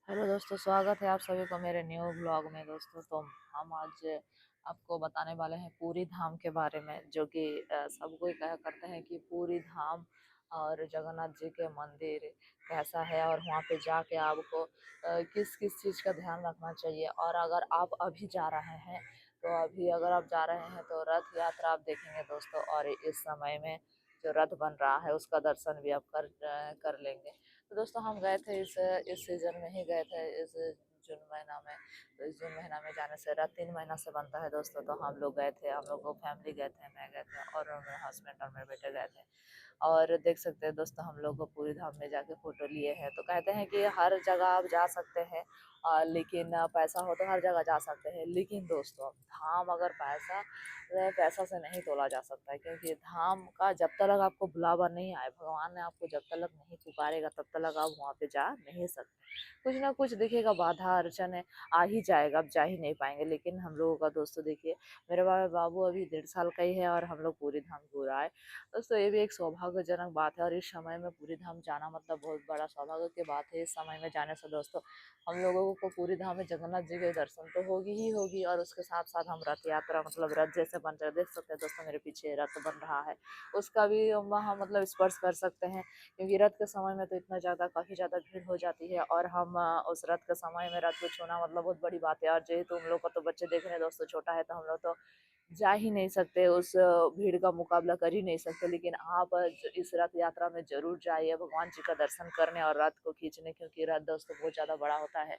Hello दोस्तों, स्वागत है आप सभी को मेरे न्यू ब्लॉग में। दोस्तों तो हम आज आपको बताने वाले हैं पूरी धाम के बारे में, जो कि सब कोई कहा करते हैं कि पूरी धाम और जगन्नाथ जी के मंदिर कैसा है और वहाँ पे जाके आपको किस किस चीज़ का ध्यान रखना चाहिए। और अगर आप अभी जा रहे हैं तो अभी अगर आप जा रहे हैं तो रथ यात्रा आप देखेंगे दोस्तों, और इस समय में जो रथ बन रहा है उसका दर्शन भी आप कर लेंगे। तो दोस्तों हम गए थे इस सीजन में ही गए थे, इस जून महीना में। तो इस जून महीना में जाने से रथ 3 महीना से बनता है दोस्तों। तो हम लोग गए थे, हम लोग को फैमिली गए थे, मैं गए थे और मेरे हस्बैंड और मेरे बेटे गए थे। और देख सकते हैं दोस्तों, हम लोग को पूरी धाम में जाके फोटो लिए हैं। तो कहते हैं कि हर जगह आप जा सकते हैं, लेकिन पैसा हो तो हर जगह जा सकते हैं। लेकिन दोस्तों धाम अगर पैसा से नहीं तोला जा सकता है, क्योंकि धाम का जब तक आपको बुलावा नहीं आए, भगवान ने आपको जब तक नहीं पुकारेगा तब तक आप वहाँ पे जा नहीं सकते। कुछ ना कुछ देखिएगा, बाधा अड़चन है, आ ही जाएगा, आप जा ही नहीं पाएंगे। लेकिन हम लोगों का दोस्तों देखिए, मेरे बाबू अभी 1.5 साल का ही है और हम लोग पूरी धाम घूरा है दोस्तों। ये भी एक सौभाग्यजनक बात है, और इस समय में पूरी धाम जाना मतलब बहुत बड़ा सौभाग्य की बात है। इस समय में जाने से दोस्तों हम लोगों को पूरी धाम में जगन्नाथ जी के दर्शन तो होगी ही होगी, और उसके साथ साथ हम रथ यात्रा मतलब रथ जैसे बन रहे, देख सकते हैं दोस्तों मेरे पीछे रथ बन रहा है, उसका भी वहाँ मतलब स्पर्श कर सकते हैं। क्योंकि रथ के समय में तो इतना ज़्यादा काफ़ी ज़्यादा भीड़ हो जाती है, और हम उस रथ के समय में रथ को छूना मतलब बहुत बड़ी बात है। और जेहेतु हम लोग का तो बच्चे देख रहे हैं दोस्तों, छोटा है, तो हम लोग तो जा ही नहीं सकते, उस भीड़ का मुकाबला कर ही नहीं सकते। लेकिन आप इस रथ यात्रा में ज़रूर जाइए भगवान जी का दर्शन करने और रथ को खींचने, क्योंकि रथ दोस्तों बहुत ज़्यादा बड़ा होता है।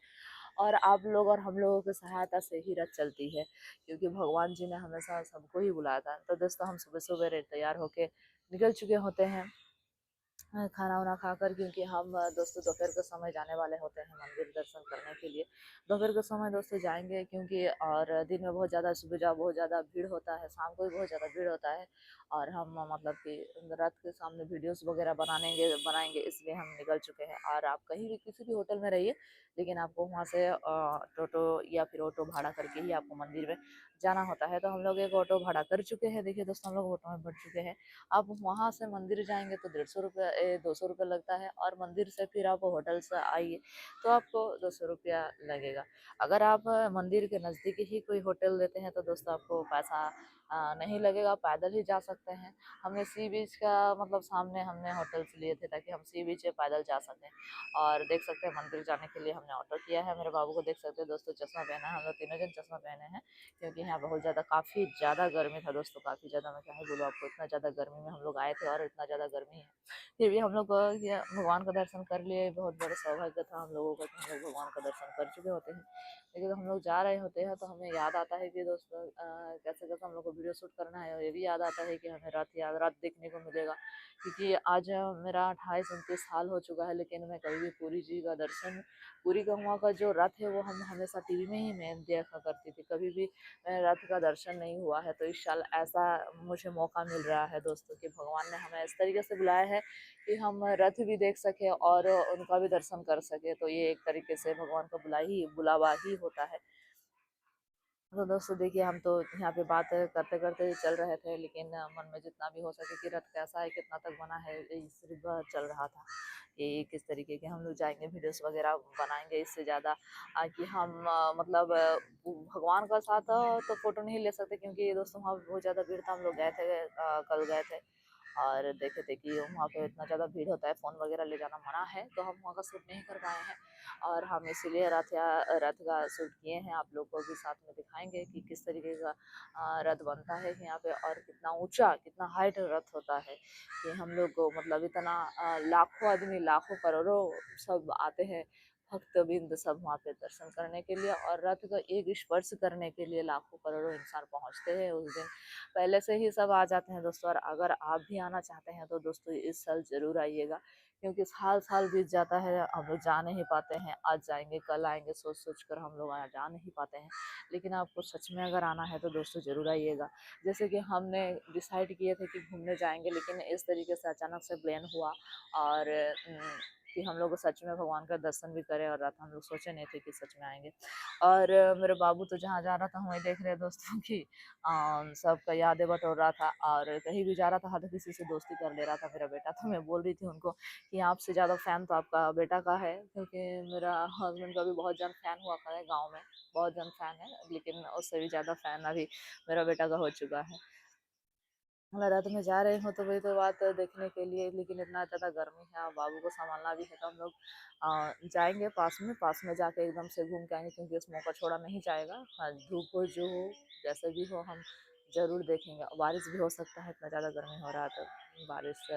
और आप लोग और हम लोगों की सहायता से ही रथ चलती है, क्योंकि भगवान जी ने हमेशा सबको ही बुलाया था। तो दोस्तों हम सुबह सुबह तैयार होके निकल चुके होते हैं खाना वाना खाकर, क्योंकि हम दोस्तों दोपहर के समय जाने वाले होते हैं मंदिर दर्शन करने के लिए। दोपहर के समय दोस्तों जाएंगे, क्योंकि और दिन में बहुत ज़्यादा सुबह बहुत ज़्यादा भीड़ होता है, शाम को भी बहुत ज़्यादा भीड़ होता है। और हम मतलब कि रात के सामने वीडियोस वगैरह बनाएंगे, इसलिए हम निकल चुके हैं। और आप कहीं भी किसी भी होटल में रहिए, लेकिन आपको वहाँ से टोटो या फिर ऑटो भाड़ा करके ही आपको मंदिर में जाना होता है। तो हम लोग एक ऑटो भाड़ा कर चुके हैं, देखिए दोस्तों हम लोग ऑटो में बैठ चुके हैं। आप वहाँ से मंदिर जाएंगे तो 150 रुपया 200 रुपया लगता है, और मंदिर से फिर आप होटल से आइए तो आपको 200 रुपया लगेगा। अगर आप मंदिर के नज़दीक ही कोई होटल लेते हैं तो दोस्तों आपको पैसा नहीं लगेगा, पैदल ही जा सकते हैं। हमने सी बीच का मतलब सामने हमने होटल्स लिए थे, ताकि हम सी बीच पे पैदल जा सकें। और देख सकते हैं मंदिर जाने के लिए हमने ऑटो किया है। मेरे बाबू को देख सकते हैं दोस्तों, चश्मा पहना है, हम लोग तीनों जन चश्मा पहने हैं, क्योंकि यहाँ बहुत ज़्यादा काफ़ी ज़्यादा गर्मी था दोस्तों, काफ़ी ज़्यादा। मैं क्या ही बोलूँ आपको, इतना ज़्यादा गर्मी में हम लोग आए थे और इतना ज़्यादा गर्मी है, फिर भी हम लोग ये भगवान का दर्शन कर लिए। बहुत बड़ा सौभाग्य था हम लोगों का कि हम लोग भगवान का दर्शन कर चुके होते हैं। लेकिन जब हम लोग जा रहे होते हैं तो हमें याद आता है कि दोस्तों कैसे कैसे हम लोग को वीडियो शूट करना है, और ये भी याद आता है कि हमें रात देखने को मिलेगा। क्योंकि आज मेरा 28-29 साल हो चुका है, लेकिन मैं कभी भी पूरी जी का दर्शन, पूरी गंगा का जो रथ है वो हम हमेशा टीवी में ही मैं देखा करती थी, कभी भी रथ का दर्शन नहीं हुआ है। तो इस साल ऐसा मुझे मौका मिल रहा है दोस्तों, कि भगवान ने हमें इस तरीके से बुलाया है कि हम रथ भी देख सके और उनका भी दर्शन कर सके। तो ये एक तरीके से भगवान का बुलावा ही होता है। तो दोस्तों देखिए, हम तो यहाँ पे बात करते करते चल रहे थे, लेकिन मन में जितना भी हो सके कि रथ कैसा है, कितना तक बना है, ये सिर्फ चल रहा था कि किस तरीके के हम लोग जाएंगे, वीडियोस वगैरह बनाएंगे। इससे ज़्यादा कि हम मतलब भगवान का साथ तो फोटो नहीं ले सकते, क्योंकि दोस्तों वहाँ पे बहुत ज़्यादा भीड़ था। हम लोग गए थे कल गए थे, और देखे थे कि वहाँ पे इतना ज़्यादा भीड़ होता है, फ़ोन वगैरह ले जाना मना है, तो हम वहाँ का शूट नहीं कर पाए हैं। और हम इसीलिए रथ का शूट किए हैं, आप लोग को भी साथ में दिखाएंगे कि किस तरीके का रथ बनता है यहाँ पे, और कितना ऊंचा, कितना हाइट रथ होता है। कि हम लोग को मतलब इतना लाखों आदमी, लाखों करोड़ों सब आते हैं, भक्तबिंद सब वहाँ पे दर्शन करने के लिए, और रथ का एक स्पर्श करने के लिए लाखों करोड़ों इंसान पहुँचते हैं उस दिन। पहले से ही सब आ जाते हैं दोस्तों। और अगर आप भी आना चाहते हैं तो दोस्तों इस साल ज़रूर आइएगा, क्योंकि साल साल बीत जाता है, हम लोग जा नहीं पाते हैं, आज जाएंगे कल आएंगे सोच सोच कर हम लोग जा नहीं पाते हैं। लेकिन आपको सच में अगर आना है तो दोस्तों ज़रूर आइएगा। जैसे कि हमने डिसाइड किए थे कि घूमने जाएंगे, लेकिन इस तरीके से अचानक से प्लान हुआ, और कि हम लोग सच में भगवान का दर्शन भी करें, और रात हम लोग सोचे नहीं थे कि सच में आएंगे। और मेरे बाबू तो जहाँ जा रहा था वहीं देख रहे दोस्तों की सबका यादें बटोर रहा था, और कहीं भी जा रहा था हर किसी से दोस्ती कर ले रहा था मेरा बेटा। तो मैं बोल रही थी उनको कि आपसे ज़्यादा फैन तो आपका बेटा का है, क्योंकि मेरा हस्बैंड का भी बहुत जन फैन हुआ था गाँव में, बहुत जन फैन है, लेकिन उससे भी ज़्यादा फैन अभी मेरा बेटा का हो चुका है। रात में जा रहे हो तो वही तो बात है देखने के लिए, लेकिन इतना ज़्यादा गर्मी है और बाबू को संभालना भी है, तो हम लोग जाएंगे पास में जाके एकदम से घूम के आएंगे, क्योंकि इस मौका छोड़ा नहीं जाएगा। हाँ, धूप हो जो हो जैसे भी हो हम ज़रूर देखेंगे। बारिश भी हो सकता है, इतना ज़्यादा गर्मी हो रहा है तो बारिश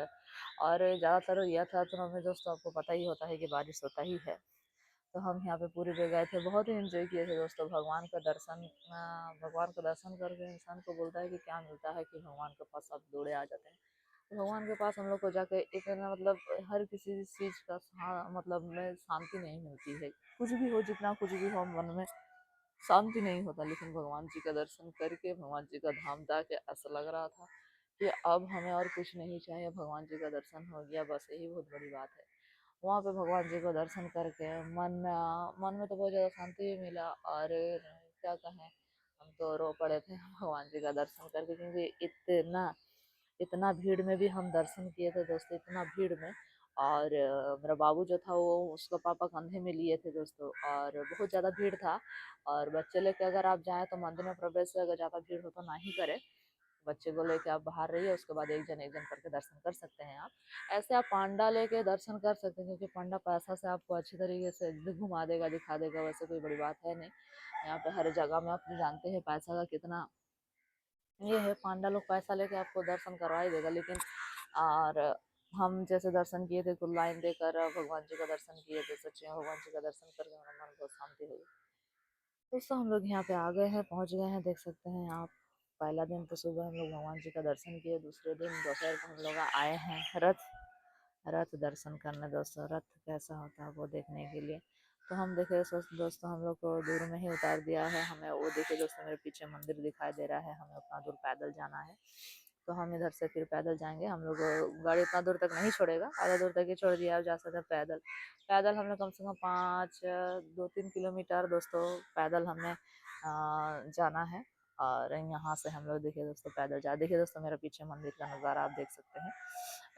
और ज़्यादातर यह था तो हमें दोस्तों आपको पता ही होता है कि बारिश होता ही है। तो हम यहाँ पे पूरी पे गए थे, बहुत ही एंजॉय किए थे दोस्तों। भगवान का दर्शन करके इंसान को बोलता है कि क्या मिलता है, कि भगवान के पास आप दौड़े आ जाते हैं। तो भगवान के पास हम लोग को जाके एक ना मतलब हर किसी चीज़ का मतलब में शांति नहीं मिलती है। कुछ भी हो, जितना कुछ भी हो मन में शांति नहीं होता, लेकिन भगवान जी का दर्शन करके भगवान जी का धाम जाके ऐसा लग रहा था कि अब हमें और कुछ नहीं चाहिए, भगवान जी का दर्शन हो गया, बस यही बहुत बड़ी बात है। वहाँ पे भगवान जी को दर्शन करके मन में तो बहुत ज़्यादा शांति भी मिला, और क्या कहें, हम तो रो पड़े थे भगवान जी का दर्शन करके, क्योंकि इतना इतना भीड़ में भी हम दर्शन किए थे दोस्तों, इतना भीड़ में। और मेरा बाबू जो था वो उसका पापा कंधे में लिए थे दोस्तों, और बहुत ज़्यादा भीड़ था। और बच्चे लेके अगर आप जाएँ तो मंदिर में प्रवेश से अगर ज़्यादा भीड़ हो तो ना ही करें। बच्चे को लेके आप बाहर रहिए, उसके बाद एक जन करके दर्शन कर सकते हैं आप। ऐसे आप पांडा लेके दर्शन कर सकते हैं, क्योंकि पांडा पैसा से आपको अच्छी तरीके से घुमा देगा, दिखा देगा, वैसे कोई बड़ी बात है नहीं। यहाँ पे हर जगह में आप जानते हैं पैसा का कितना ये है, पांडा लोग पैसा लेके आपको दर्शन करवा ही देगा, लेकिन और हम जैसे दर्शन किए थे कुल लाइन देकर भगवान जी का दर्शन किए थे, सच्ची में भगवान जी का दर्शन करके हमारा मन बहुत शांति हुई। दोस्तों हम लोग यहाँ पे आ गए हैं, पहुँच गए हैं, देख सकते हैं आप। पहला दिन तो सुबह हम लोग भगवान जी का दर्शन किए, दूसरे दिन दोपहर को हम लोग आए हैं रथ दर्शन करने दोस्तों। रथ कैसा होता है वो देखने के लिए। तो हम देखे दोस्तों हम लोग को दूर में ही उतार दिया है, हमें वो देखे दोस्तों मेरे पीछे मंदिर दिखाई दे रहा है, हमें उतना दूर पैदल जाना है। तो हम इधर से फिर पैदल जाएंगे, हम लोग गाड़ी उतना दूर तक नहीं छोड़ेगा, आधा दूर तक ही छोड़ दिया, आप जा सकते हैं पैदल। पैदल हमने कम से कम 2-3 किलोमीटर दोस्तों पैदल हमने जाना है। और यहाँ से हम लोग देखिए दोस्तों पैदल जा, देखिए दोस्तों मेरे पीछे मंदिर का नज़ारा आप देख सकते हैं,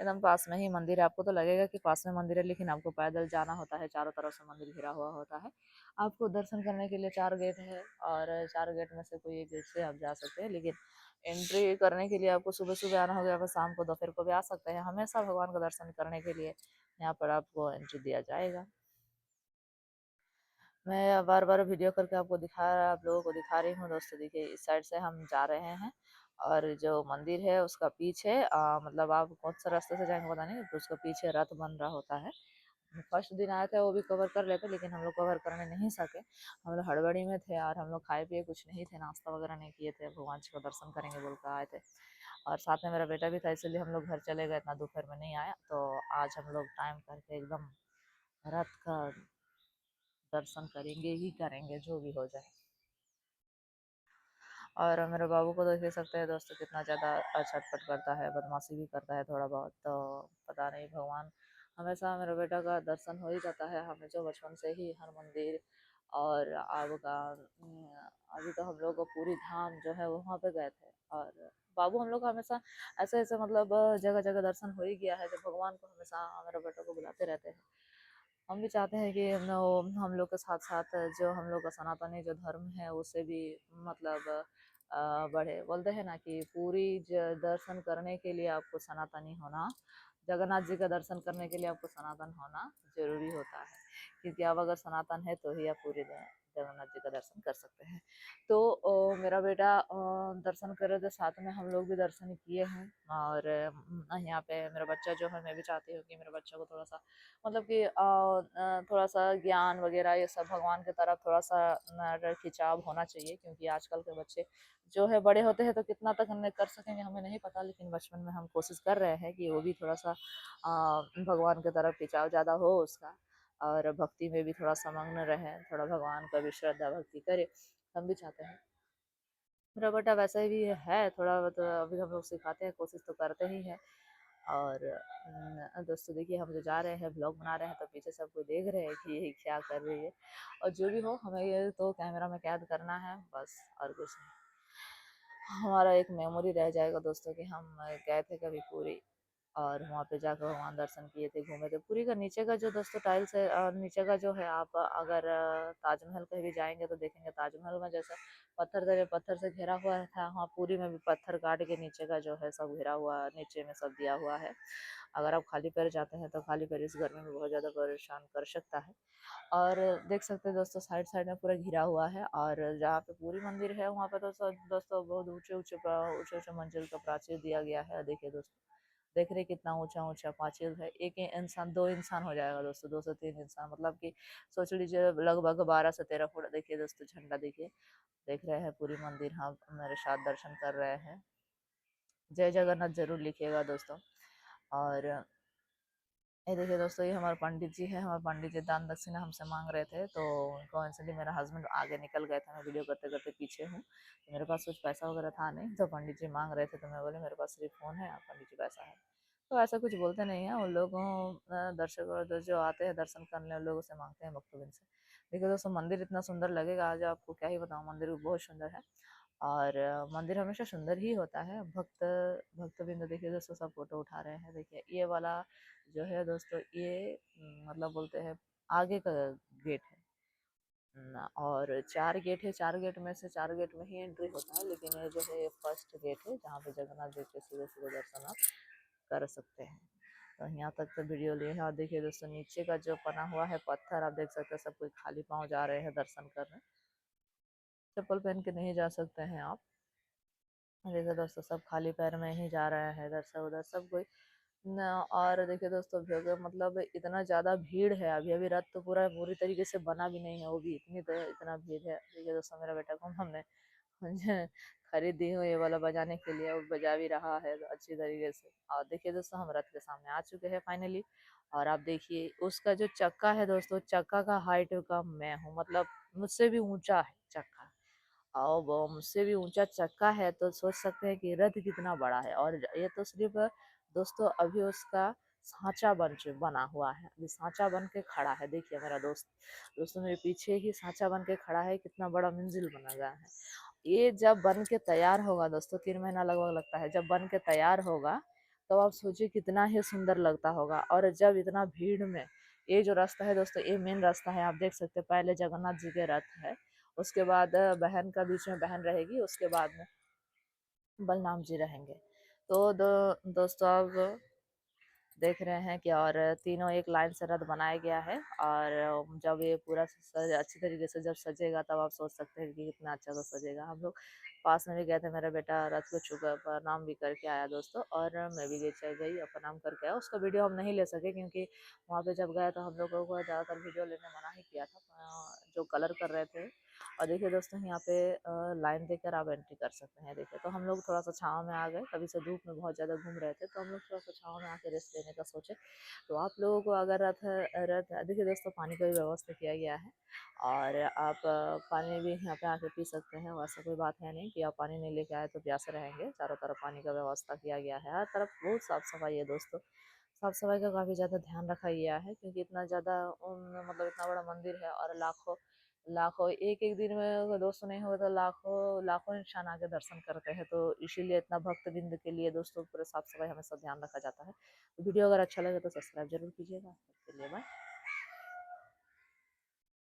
एकदम पास में ही मंदिर है। आपको तो लगेगा कि पास में मंदिर है, लेकिन आपको पैदल जाना होता है, चारों तरफ से मंदिर घिरा हुआ होता है। आपको दर्शन करने के लिए 4 गेट है, और 4 गेट में से कोई एक गेट से आप जा सकते हैं, लेकिन एंट्री करने के लिए आपको सुबह सुबह आना होगा, या फिर शाम को दोपहर को भी आ सकते हैं। हमेशा भगवान का दर्शन करने के लिए यहाँ पर आपको एंट्री दिया जाएगा। मैं बार बार वीडियो करके आप लोगों को दिखा रही हूँ दोस्तों। देखिए इस साइड से हम जा रहे हैं, और जो मंदिर है उसका पीछे मतलब आप कौन सा रास्ते से जाएंगे पता नहीं, तो उसका पीछे रथ बन रहा होता है। फर्स्ट दिन आए थे वो भी कवर कर लेते, लेकिन हम लोग कवर करने नहीं सके, हम लोग हड़बड़ी में थे, और हम लोग खाए पिए कुछ नहीं थे, नाश्ता वगैरह नहीं किए थे, भगवान जी का दर्शन करेंगे बोल कर आए थे। और साथ में मेरा बेटा भी था, इसलिए हम लोग घर चले गए, इतना दोपहर में नहीं आया। तो आज हम लोग टाइम करके एकदम रथ का दर्शन करेंगे ही करेंगे, जो भी हो जाए। और मेरे बाबू को तो देख सकते हैं दोस्तों कितना ज़्यादा छटपट करता है, बदमाशी भी करता है थोड़ा बहुत। तो पता नहीं, भगवान हमेशा मेरे बेटा का दर्शन हो ही जाता है, हमें जो बचपन से ही हर मंदिर। और अब का अभी तो हम लोग पूरी धाम जो है वहाँ पे गए थे, और बाबू हम लोग का हमेशा ऐसे ऐसे मतलब जगह जगह दर्शन हो ही गया है, जो भगवान को हमेशा मेरे बेटों को बुलाते रहते हैं। हम भी चाहते हैं कि हम लोग के साथ साथ जो हम लोग का सनातनी जो धर्म है उसे भी मतलब बढ़े। बोलते हैं ना कि पूरी दर्शन करने के लिए आपको सनातनी होना, जगन्नाथ जी का दर्शन करने के लिए आपको सनातन होना जरूरी होता है, क्योंकि आप अगर सनातन है तो ही आप पूरे जगन्नाथ जी का दर्शन कर सकते हैं। तो मेरा बेटा दर्शन कर रहे थे, साथ में हम लोग भी दर्शन किए हैं। और यहाँ पे मेरा बच्चा जो है, मैं भी चाहती हूँ कि मेरे बच्चा को थोड़ा सा मतलब कि थोड़ा सा ज्ञान वगैरह ये सब भगवान की तरफ थोड़ा सा खिंचाव होना चाहिए, क्योंकि आजकल के बच्चे जो है बड़े होते हैं तो कितना तक हमने कर सकेंगे हमें नहीं पता, लेकिन बचपन में हम कोशिश कर रहे हैं कि वो भी थोड़ा सा भगवान की तरफ खिंचाव ज़्यादा हो उसका, और भक्ति में भी थोड़ा समग्न रहे, थोड़ा भगवान का भी श्रद्धा भक्ति करे, हम भी चाहते हैं। मेरा बेटा वैसे भी है थोड़ा, तो अभी हम लोग सिखाते हैं, कोशिश तो करते ही हैं। और दोस्तों देखिए हम जो जा रहे हैं ब्लॉग बना रहे हैं तो पीछे सब कोई देख रहे हैं कि ये क्या कर रही है। और जो भी हो हमें ये तो कैमरा में कैद करना है बस, और कुछ नहीं। हमारा एक मेमोरी रह जाएगा दोस्तों कि हम गए थे कभी पूरी, और वहाँ पे जाकर भगवान दर्शन किए थे, घूमे थे। पुरी का नीचे का जो दोस्तों टाइल्स है, और नीचे का जो है, आप अगर ताजमहल कहीं भी जाएंगे तो देखेंगे ताजमहल में जैसा पत्थर दरे पत्थर से घिरा हुआ था, वहाँ पुरी में भी पत्थर काट के नीचे का जो है सब घिरा हुआ, नीचे में सब दिया हुआ है। अगर आप खाली पैर जाते हैं तो खाली पैर इस गर्मी में बहुत ज़्यादा परेशान कर सकता है। और देख सकते हैं दोस्तों साइड साइड में पूरा घिरा हुआ है, और जहाँ पे पूरी मंदिर है वहाँ पे तो दोस्तों बहुत ऊंचे ऊंचे ऊंचे ऊंचे मंजिल का प्राचीर दिया गया है। देखिए दोस्तों, देख रहे कितना ऊंचा ऊंचा पांचिल है। एक इंसान, दो इंसान हो जाएगा दोस्तों, दो से तीन इंसान, मतलब कि सोच लीजिए लगभग 12 से 13 फुट। देखिए दोस्तों झंडा देखिए, देख रहे हैं पूरी मंदिर, हाँ मेरे साथ दर्शन कर रहे हैं। जय जगन्नाथ जरूर लिखिएगा दोस्तों। और ये देखिए दोस्तों, ये हमारे पंडित जी है। हमारे पंडित जी दान दक्षिणा हमसे मांग रहे थे, तो कोइंसिडेंटली मेरा हस्बैंड आगे निकल गए थे, मैं वीडियो करते करते पीछे हूँ, तो मेरे पास कुछ पैसा वगैरह था नहीं, तो पंडित जी मांग रहे थे, तो मैं बोले मेरे पास सिर्फ फ़ोन है, आप पंडित जी पैसा है। तो ऐसा कुछ बोलते नहीं है उन लोगों, दर्शक जो आते हैं दर्शन करने उन लोगों से मांगते हैं भक्तों से। देखिए दोस्तों मंदिर इतना सुंदर लगेगा, आज आपको क्या ही बताऊँ, मंदिर बहुत सुंदर है। और मंदिर हमेशा सुंदर ही होता है। भक्तबिंद देखिए दोस्तों सब फोटो उठा रहे हैं। देखिए ये वाला जो है दोस्तों, ये मतलब बोलते हैं आगे का गेट है। और 4 गेट है, 4 गेट में से 4 गेट में ही एंट्री होता है, लेकिन ये जो है ये फर्स्ट गेट है जहाँ पे जगन्नाथ जी के सीधे सीधे दर्शन आप कर सकते हैं। तो यहाँ तक तो वीडियो लिए है। और देखिए दोस्तों नीचे का जो बना हुआ है पत्थर, आप देख सकते हैं सब कोई खाली पाँव जा रहे हैं दर्शन करने, चप्पल पहन के नहीं जा सकते हैं आप। देखिए दोस्तों सब खाली पैर में ही जा रहे हैं इधर से उधर सब कोई न। और देखिए दोस्तों जगह मतलब इतना ज़्यादा भीड़ है, अभी अभी रथ तो पूरा पूरी तरीके से बना भी नहीं है, वो भी इतना भीड़ है। देखिए दोस्तों मेरा बेटा को हमने खरीद दी हूँ ये वाला बजाने के लिए, वो बजा भी रहा है अच्छी तरीके से। और देखिए दोस्तों हम रथ के सामने आ चुके हैं फाइनली। और आप देखिए उसका जो चक्का है दोस्तों, चक्का का हाइट का मैं हूँ, मतलब मुझसे भी ऊंचा है चक्का। और वो मुझसे भी ऊंचा चक्का है, तो सोच सकते हैं कि रथ कितना बड़ा है। और ये तो सिर्फ दोस्तों अभी उसका सांचा बना हुआ है, अभी सांचा बन के खड़ा है। देखिए मेरा दोस्तों मेरे पीछे ही सांचा बन के खड़ा है, कितना बड़ा मंजिल बना गया है। ये जब बन के तैयार होगा दोस्तों, 3 महीना लगभग लगता है, जब बन के तैयार होगा तो आप सोचिए कितना ही सुंदर लगता होगा। और जब इतना भीड़ में, ये जो रास्ता है दोस्तों ये मेन रास्ता है, आप देख सकते हैं पहले जगन्नाथ जी के रथ है, उसके बाद बहन का बीच में बहन रहेगी, उसके बाद में बलराम जी रहेंगे। तो दोस्तों अब देख रहे हैं कि और तीनों एक लाइन से रथ बनाया गया है। और जब ये पूरा अच्छी तरीके से जब सजेगा तब आप सोच सकते हैं कि कितना अच्छा तो सजेगा। हम लोग पास में भी गए थे, मेरा बेटा रथ को छू कर प्रणाम भी करके आया दोस्तों, और मैं भी चल गई और प्रणाम करके आया। उसका वीडियो हम नहीं ले सके क्योंकि वहाँ पे जब गए तो हम लोगों को ज़्यादातर वीडियो लेने मना ही किया था, जो कलर कर रहे थे। और देखिए दोस्तों यहाँ पे लाइन देकर आप एंट्री कर सकते हैं। देखिए तो हम लोग थोड़ा सा छाँव में आ गए, कभी से धूप में बहुत ज़्यादा घूम रहे थे, तो हम लोग थोड़ा सा छाँव में आके रेस्ट लेने का सोचे। तो आप लोगों को अगर रथ देखिए दोस्तों पानी का भी व्यवस्था किया गया है, और आप पानी भी यहाँ पे आके पी सकते हैं। वैसा कोई बात है नहीं कि आप पानी नहीं लेके आए तो प्यासे रहेंगे, चारों तरफ पानी का व्यवस्था किया गया है, हर तरफ बहुत साफ सफाई है दोस्तों। साफ सफाई का काफ़ी ज़्यादा ध्यान रखा गया है, क्योंकि इतना ज़्यादा मतलब इतना बड़ा मंदिर है, और लाखों लाखों एक एक दिन में अगर दोस्तों नहीं हुए तो लाखों लाखों इंसान आके दर्शन करते हैं, तो इसीलिए इतना भक्त बिंद के लिए दोस्तों पूरे साफ सफाई हमेशा ध्यान रखा जाता है। वीडियो अगर अच्छा लगे तो सब्सक्राइब जरूर कीजिएगा। के लिए बाय।